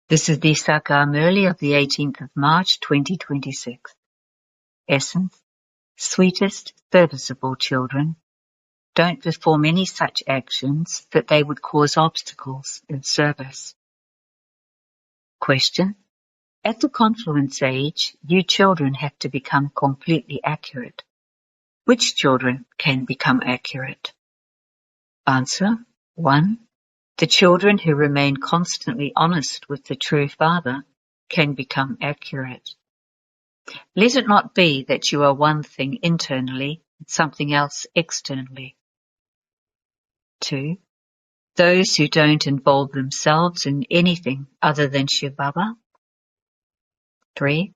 This is the English Murli of the 18th of March 2026. Essence: sweetest, serviceable children, don't perform any such actions that they would cause obstacles in service. Question: at the confluence age, you children have to become completely accurate. Which children can become accurate? Answer: 1. The children who remain constantly honest with the true Father can become accurate. Let it not be that you are one thing internally and something else externally. 2. Those who don't involve themselves in anything other than Shiv Baba. 3.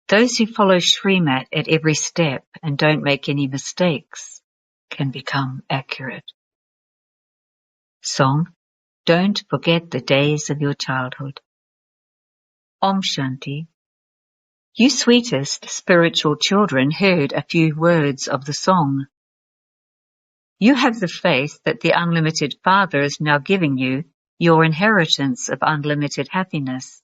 Those who follow Srimat at every step and don't make any mistakes can become accurate. Song: don't forget the days of your childhood. Om Shanti. You sweetest spiritual children heard a few words of the song. You have the faith that the unlimited Father is now giving you your inheritance of unlimited happiness.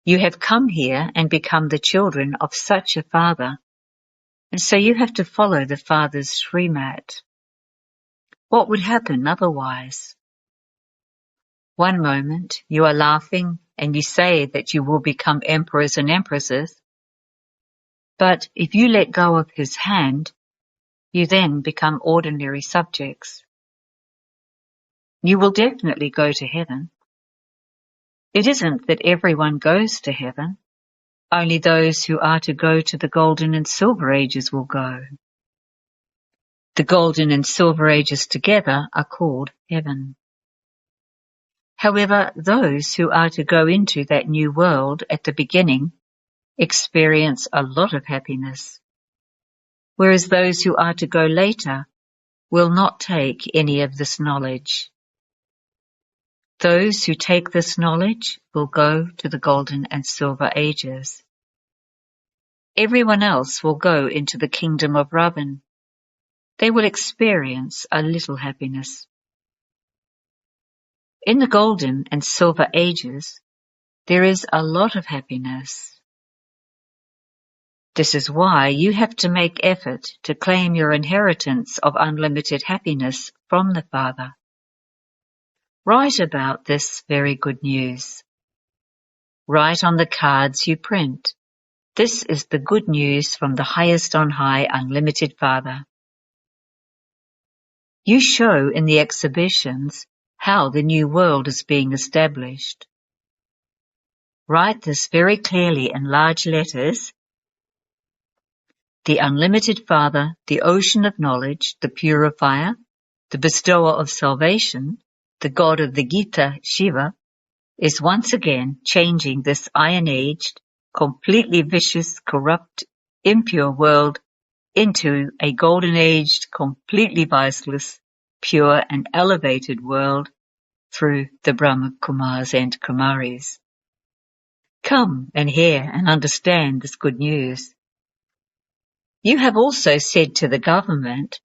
You have come here and become the children of such a Father, and so you have to follow the Father's Srimat. What would happen otherwise? One moment you are laughing and you say that you will become emperors and empresses, but if you let go of his hand, you then become ordinary subjects. You will definitely go to heaven. It isn't that everyone goes to heaven. Only those who are to go to the golden and silver ages will go. The golden and silver ages together are called heaven. However, those who are to go into that new world at the beginning experience a lot of happiness, whereas those who are to go later will not take any of this knowledge. Those who take this knowledge will go to the golden and silver ages. Everyone else will go into the kingdom of Ravan. They will experience a little happiness. In the golden and silver ages, there is a lot of happiness. This is why you have to make effort to claim your inheritance of unlimited happiness from the Father. Write about this very good news. Write on the cards you print. This is the good news from the highest on high unlimited Father. You show in the exhibitions how the new world is being established. Write this very clearly in large letters. The unlimited Father, the ocean of knowledge, the purifier, the bestower of salvation, the God of the Gita, Shiva, is once again changing this iron-aged, completely vicious, corrupt, impure world into a golden-aged, completely viceless, pure and elevated world through the Brahma Kumars and Kumaris. Come and hear and understand this good news. You have also said to the government,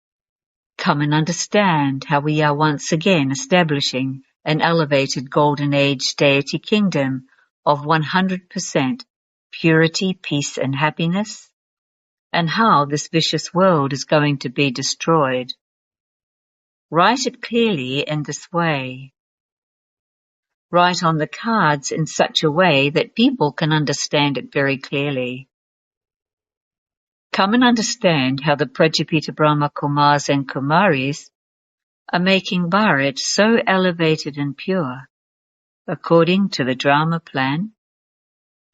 come and understand how we are once again establishing an elevated golden age deity kingdom of 100% purity, peace and happiness, and how this vicious world is going to be destroyed. Write it clearly in this way. Write on the cards in such a way that people can understand it very clearly. Come and understand how the Prajapita Brahma Kumars and Kumaris are making Bharat so elevated and pure, according to the drama plan,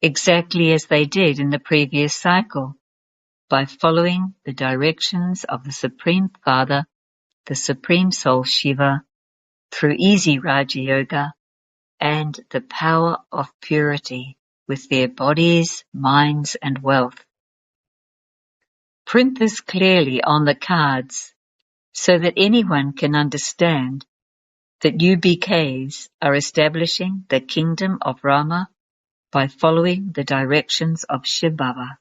exactly as they did in the previous cycle, by following the directions of the Supreme Father, the Supreme Soul Shiva, through easy Raja Yoga and the power of purity with their bodies, minds and wealth. Print this clearly on the cards so that anyone can understand that you BKs are establishing the kingdom of Rama by following the directions of Shiv Baba.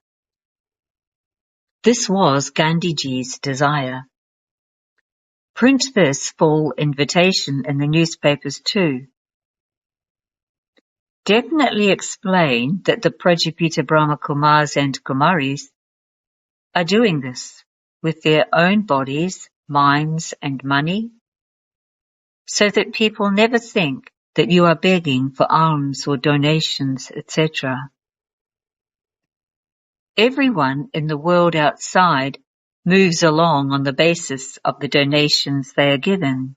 This was Gandhiji's desire. Print this full invitation in the newspapers too. definitely explain that the Prajapita Brahma Kumars and Kumaris are doing this with their own bodies, minds and money, so that people never think that you are begging for alms or donations, etc. Everyone in the world outside moves along on the basis of the donations they are given.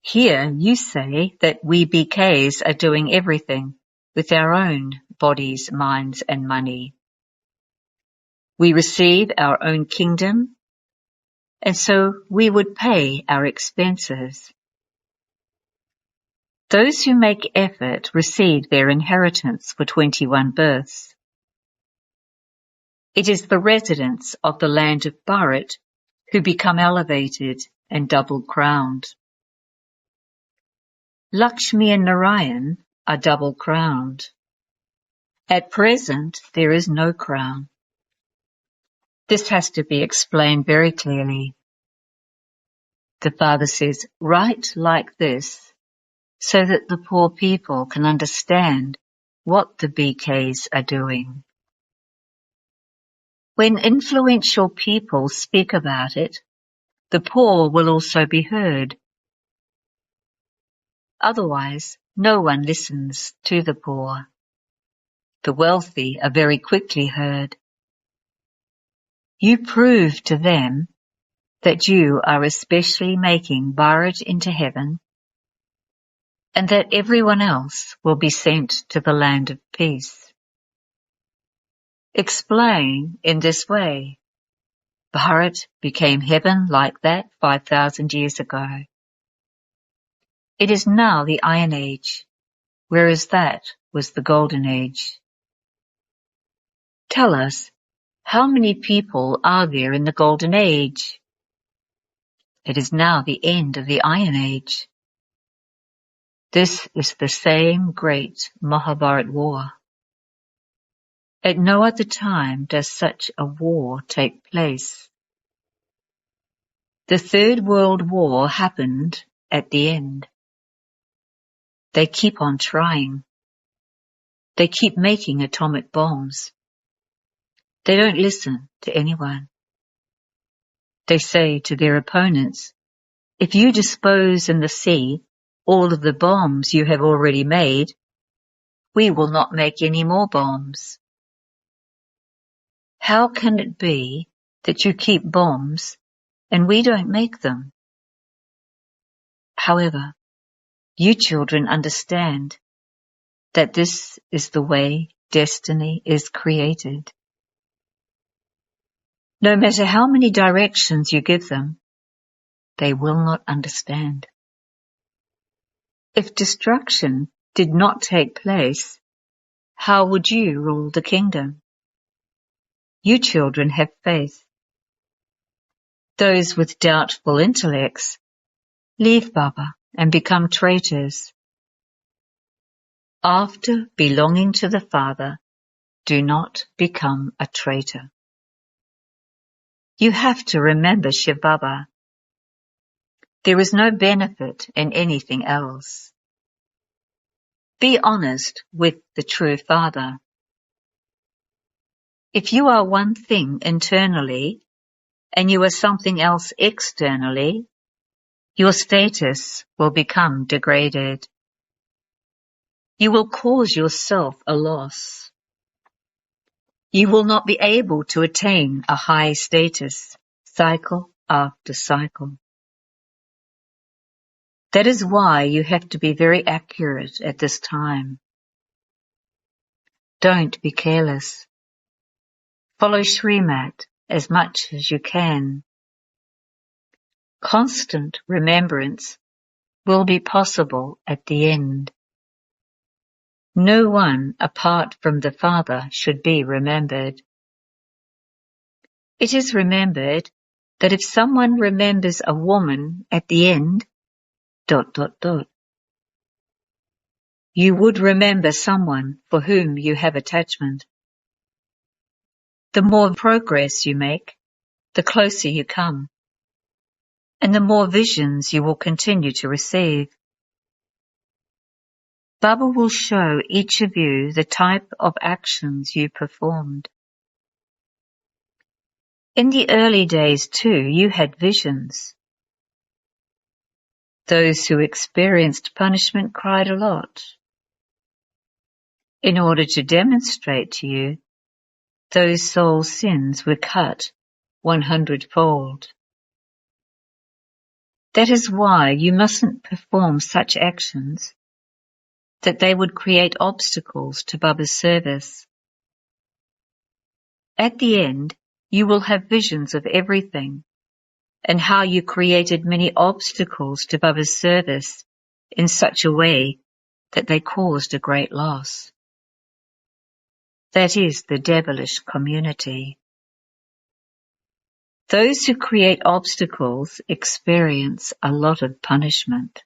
Here you say that we BKs are doing everything with our own bodies, minds and money. We receive our own kingdom, and so we would pay our expenses. Those who make effort receive their inheritance for 21 births. It is the residents of the land of Bharat who become elevated and double-crowned. Lakshmi and Narayan are double-crowned. At present, there is no crown. This has to be explained very clearly. The father says, write like this, so that the poor people can understand what the BKs are doing. When influential people speak about it, the poor will also be heard. Otherwise, no one listens to the poor. The wealthy are very quickly heard. You prove to them that you are especially making Bharat into heaven, and that everyone else will be sent to the land of peace. Explain in this way. Bharat became heaven like that 5,000 years ago. It is now the Iron Age, whereas that was the Golden Age. Tell us, how many people are there in the Golden Age? It is now the end of the Iron Age. This is the same great Mahabharat war. At no other time does such a war take place. The Third World War happened at the end. They keep on trying. They keep making atomic bombs. They don't listen to anyone. They say to their opponents, if you dispose in the sea all of the bombs you have already made, we will not make any more bombs. How can it be that you keep bombs and we don't make them? However, you children understand that this is the way destiny is created. No matter how many directions you give them, they will not understand. If destruction did not take place, how would you rule the kingdom? You children have faith. Those with doubtful intellects leave Baba and become traitors. After belonging to the Father, do not become a traitor. You have to remember Shiv Baba. There is no benefit in anything else. Be honest with the true Father. If you are one thing internally and you are something else externally, your status will become degraded. You will cause yourself a loss. You will not be able to attain a high status, cycle after cycle. That is why you have to be very accurate at this time. Don't be careless. Follow Srimat as much as you can. Constant remembrance will be possible at the end. No one apart from the Father should be remembered. It is remembered that if someone remembers a woman at the end, ... you would remember someone for whom you have attachment. The more progress you make, the closer you come, and the more visions you will continue to receive. Baba will show each of you the type of actions you performed. In the early days too, you had visions. Those who experienced punishment cried a lot. In order to demonstrate to you, those soul sins were cut 100-fold. That is why you mustn't perform such actions that they would create obstacles to Baba's service. At the end, you will have visions of everything and how you created many obstacles to Baba's service in such a way that they caused a great loss. That is the devilish community. Those who create obstacles experience a lot of punishment.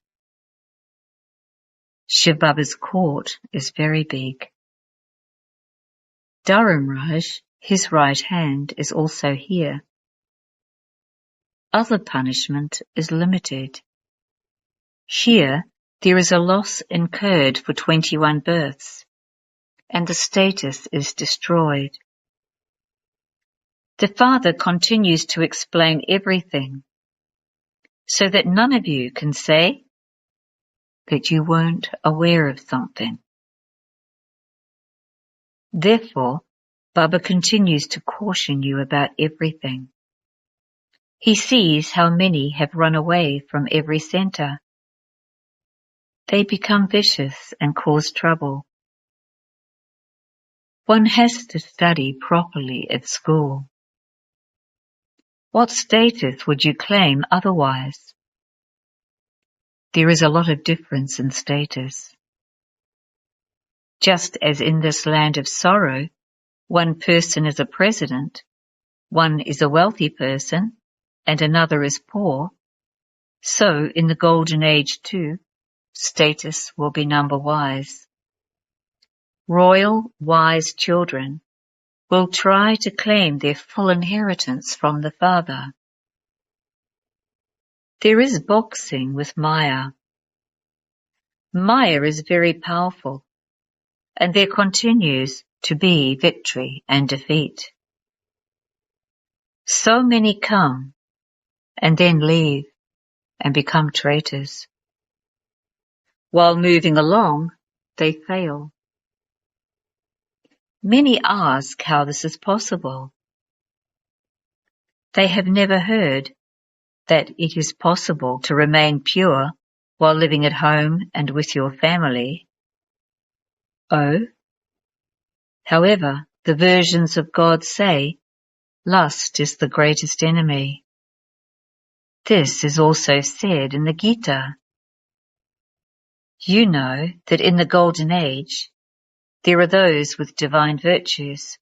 Shiv Baba's court is very big. Dharamraj, his right hand, is also here. Other punishment is limited. Here, there is a loss incurred for 21 births, and the status is destroyed. The Father continues to explain everything, so that none of you can say that you weren't aware of something. Therefore, Baba continues to caution you about everything. He sees how many have run away from every center. They become vicious and cause trouble. One has to study properly at school. What status would you claim otherwise? There is a lot of difference in status. Just as in this land of sorrow, one person is a president, one is a wealthy person, and another is poor, so in the golden age too, status will be number-wise. Royal, wise children will try to claim their full inheritance from the Father. There is boxing with Maya. Maya is very powerful, and there continues to be victory and defeat. So many come and then leave and become traitors. While moving along, they fail. Many ask how this is possible. They have never heard that it is possible to remain pure while living at home and with your family. Oh, however, the versions of God say lust is the greatest enemy. This is also said in the Gita. You know that in the Golden Age, there are those with divine virtues,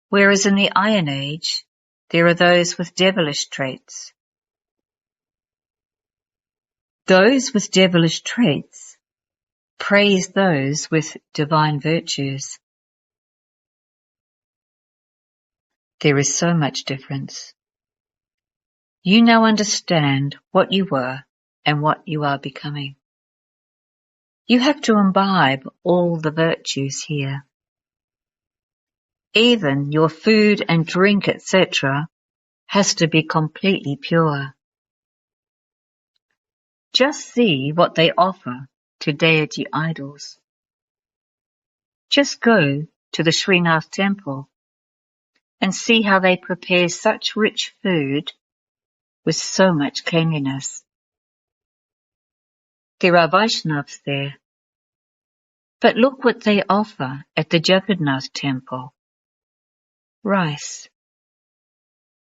whereas in the Iron Age, there are those with devilish traits. Those with devilish traits praise those with divine virtues. There is so much difference. You now understand what you were and what you are becoming. You have to imbibe all the virtues here. Even your food and drink, etc., has to be completely pure. Just see what they offer to deity idols. Just go to the Srinath temple and see how they prepare such rich food with so much cleanliness. There are Vaishnavas there, but look what they offer at the Jagannath temple. Rice.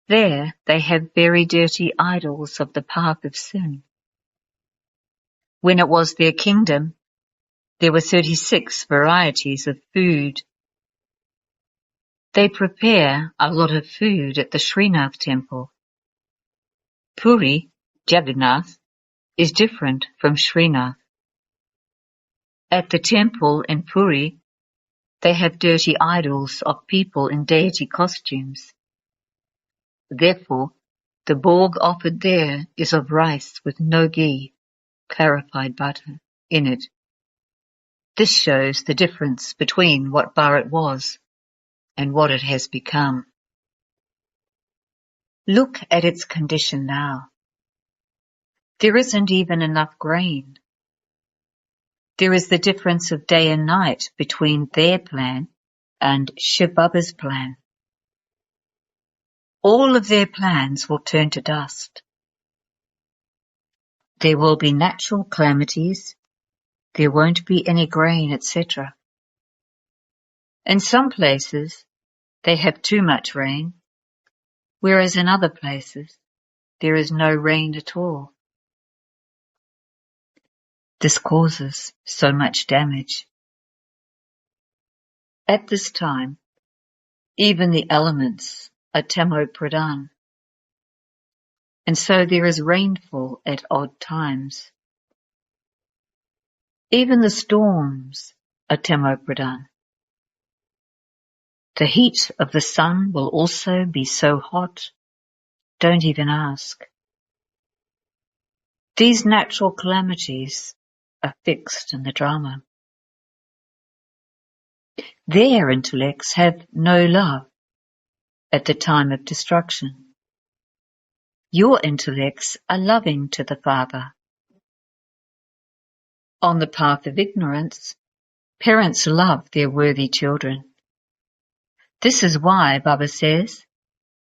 There they have very dirty idols of the path of sin. When it was their kingdom, there were 36 varieties of food. They prepare a lot of food at the Srinath temple. Puri, Jagannath, is different from Srinath. At the temple in Puri, they have dirty idols of people in deity costumes. Therefore, the bhog offered there is of rice with no ghee, clarified butter, in it. This shows the difference between what Bharat was and what it has become. Look at its condition now. There isn't even enough grain. There is the difference of day and night between their plan and Shiv Baba's plan. All of their plans will turn to dust. There will be natural calamities. There won't be any grain, etc. In some places, they have too much rain, whereas in other places, there is no rain at all. This causes so much damage. At this time, even the elements are Tamo Pradhan, and so there is rainfall at odd times. Even the storms are Tamo Pradhan. The heat of the sun will also be so hot, don't even ask. These natural calamities are fixed in the drama. Their intellects have no love at the time of destruction. Your intellects are loving to the Father. On the path of ignorance, parents love their worthy children. This is why Baba says,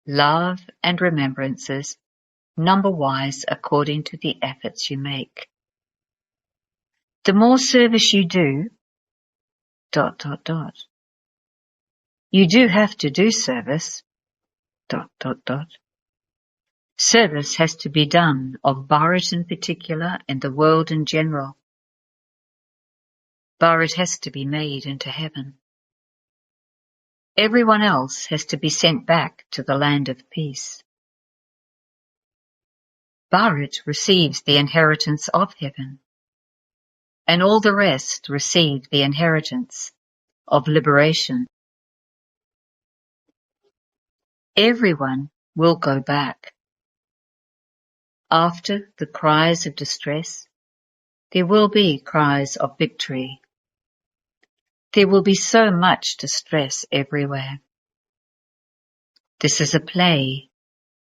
love and remembrances number-wise according to the efforts you make. The more service you do, ... You do have to do service, ... Service has to be done of Bharat in particular and the world in general. Bharat has to be made into heaven. Everyone else has to be sent back to the land of peace. Bharat receives the inheritance of heaven, and all the rest receive the inheritance of liberation. Everyone will go back. After the cries of distress, there will be cries of victory. There will be so much distress everywhere. This is a play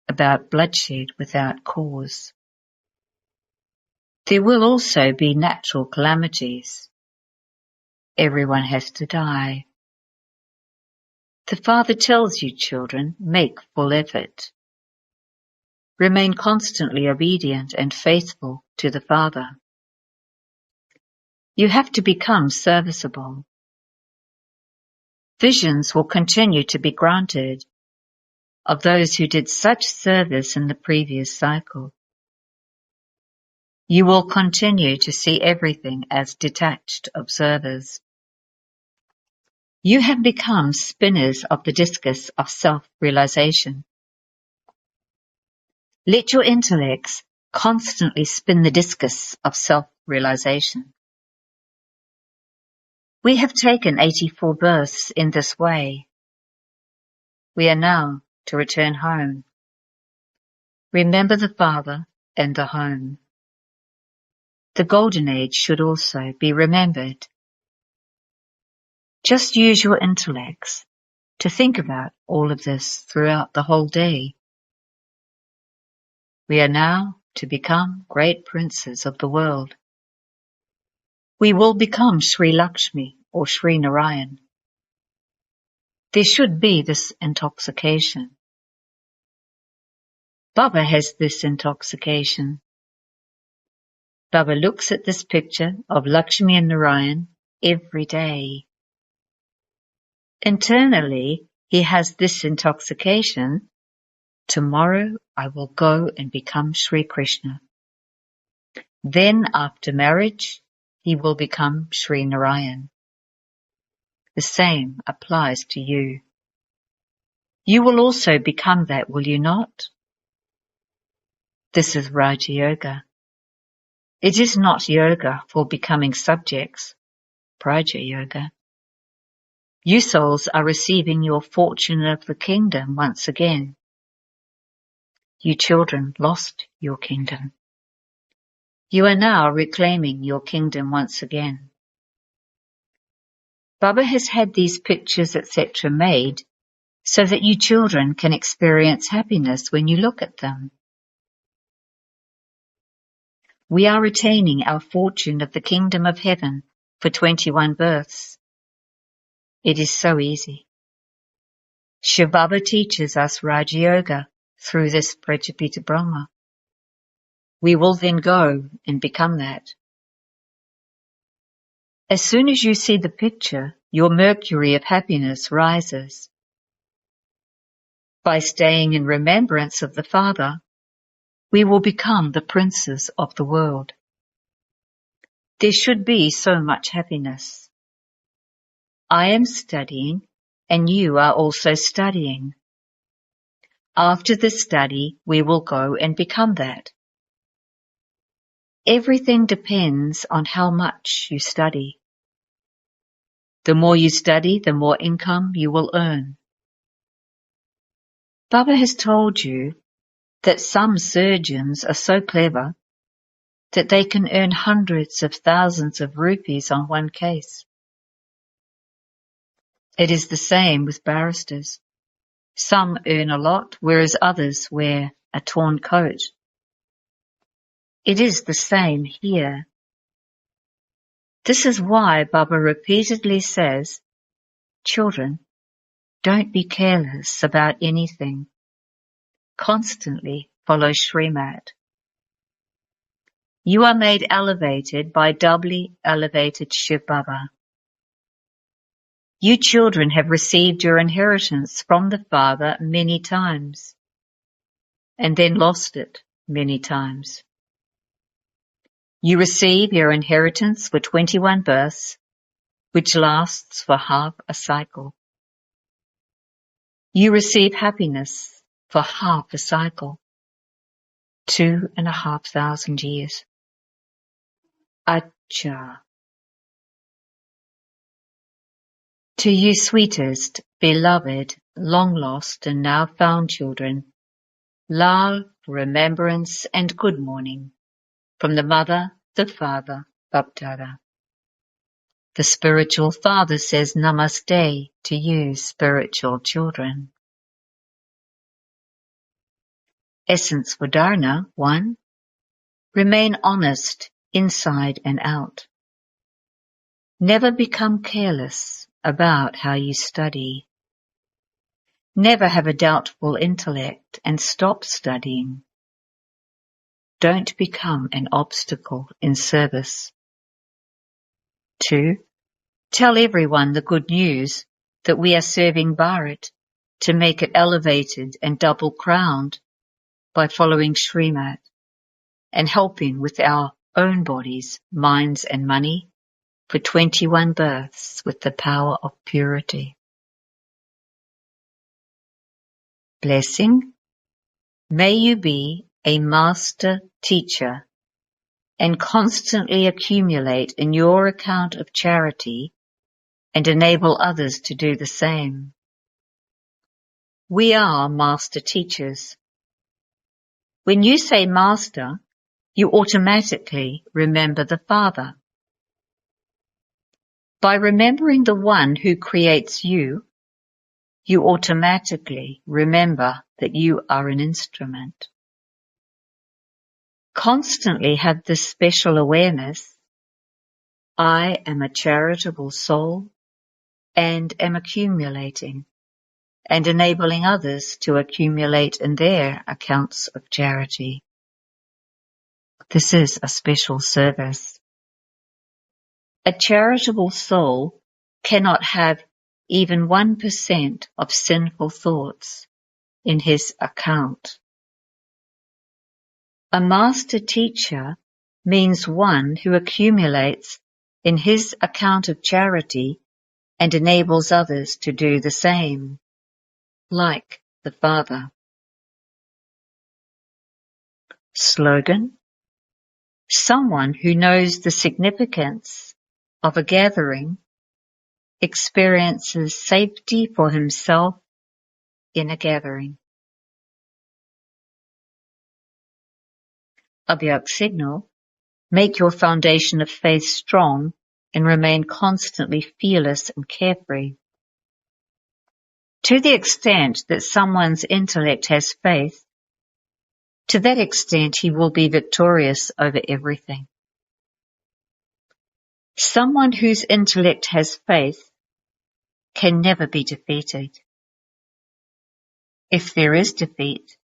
about bloodshed without cause. There will also be natural calamities. Everyone has to die. The Father tells you, children, make full effort. Remain constantly obedient and faithful to the Father. You have to become serviceable. Visions will continue to be granted of those who did such service in the previous cycle. You will continue to see everything as detached observers. You have become spinners of the discus of self-realization. Let your intellects constantly spin the discus of self-realization. We have taken 84 births in this way. We are now to return home. Remember the Father and the home. The Golden Age should also be remembered. Just use your intellects to think about all of this throughout the whole day. We are now to become great princes of the world. We will become Sri Lakshmi or Sri Narayan. There should be this intoxication. Baba has this intoxication. Baba looks at this picture of Lakshmi and Narayan every day. Internally, he has this intoxication. Tomorrow I will go and become Sri Krishna. Then after marriage, he will become Sri Narayan. The same applies to you. You will also become that, will you not? This is Raja Yoga. It is not yoga for becoming subjects, Praja Yoga. You souls are receiving your fortune of the kingdom once again. You children lost your kingdom. You are now reclaiming your kingdom once again. Baba has had these pictures, etc. made so that you children can experience happiness when you look at them. We are retaining our fortune of the kingdom of heaven for 21 births. It is so easy. Shiv Baba teaches us Raja Yoga through this Prajapita Brahma. We will then go and become that. As soon as you see the picture, your mercury of happiness rises. By staying in remembrance of the Father, we will become the princes of the world. There should be so much happiness. I am studying, and you are also studying. After the study, we will go and become that. Everything depends on how much you study. The more you study, the more income you will earn. Baba has told you that some surgeons are so clever that they can earn hundreds of thousands of rupees on one case. It is the same with barristers. Some earn a lot, whereas others wear a torn coat. It is the same here. This is why Baba repeatedly says, children, don't be careless about anything. Constantly follow Srimad. You are made elevated by doubly elevated Shiv Baba. You children have received your inheritance from the Father many times, and then lost it many times. You receive your inheritance for 21 births, which lasts for half a cycle. You receive happiness for half a cycle, 2,500 years. Acha. To you sweetest, beloved, long lost and now found children, love, remembrance and good morning from the Mother, the Father, Bapdada. The spiritual father says Namaste to you spiritual children. Essence for Dharana 1. Remain honest inside and out. Never become careless about how you study. Never have a doubtful intellect and stop studying. Don't become an obstacle in service. 2. Tell everyone the good news that we are serving Bharat to make it elevated and double-crowned by following Srimad and helping with our own bodies, minds and money for 21 births with the power of purity. Blessing. May you be a master teacher and constantly accumulate in your account of charity and enable others to do the same. We are master teachers. When you say master, you automatically remember the Father. By remembering the one who creates you, you automatically remember that you are an instrument. Constantly have this special awareness. I am a charitable soul and am accumulating and enabling others to accumulate in their accounts of charity. This is a special service. A charitable soul cannot have even 1% of sinful thoughts in his account. A master teacher means one who accumulates in his account of charity and enables others to do the same, like the Father. Slogan. Someone who knows the significance of a gathering experiences safety for himself in a gathering. Abhyag signal. Make your foundation of faith strong and remain constantly fearless and carefree. To the extent that someone's intellect has faith, to that extent he will be victorious over everything. Someone whose intellect has faith can never be defeated. If there is defeat,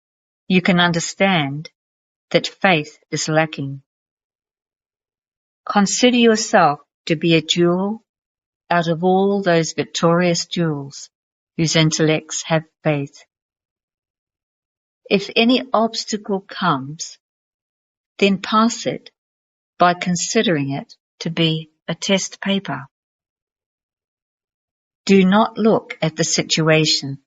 you can understand that faith is lacking. Consider yourself to be a jewel out of all those victorious jewels whose intellects have faith. If any obstacle comes, then pass it by considering it to be a test paper. Do not look at the situation,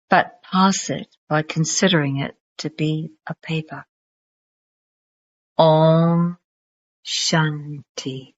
but pass it by considering it to be a paper. Om Shanti.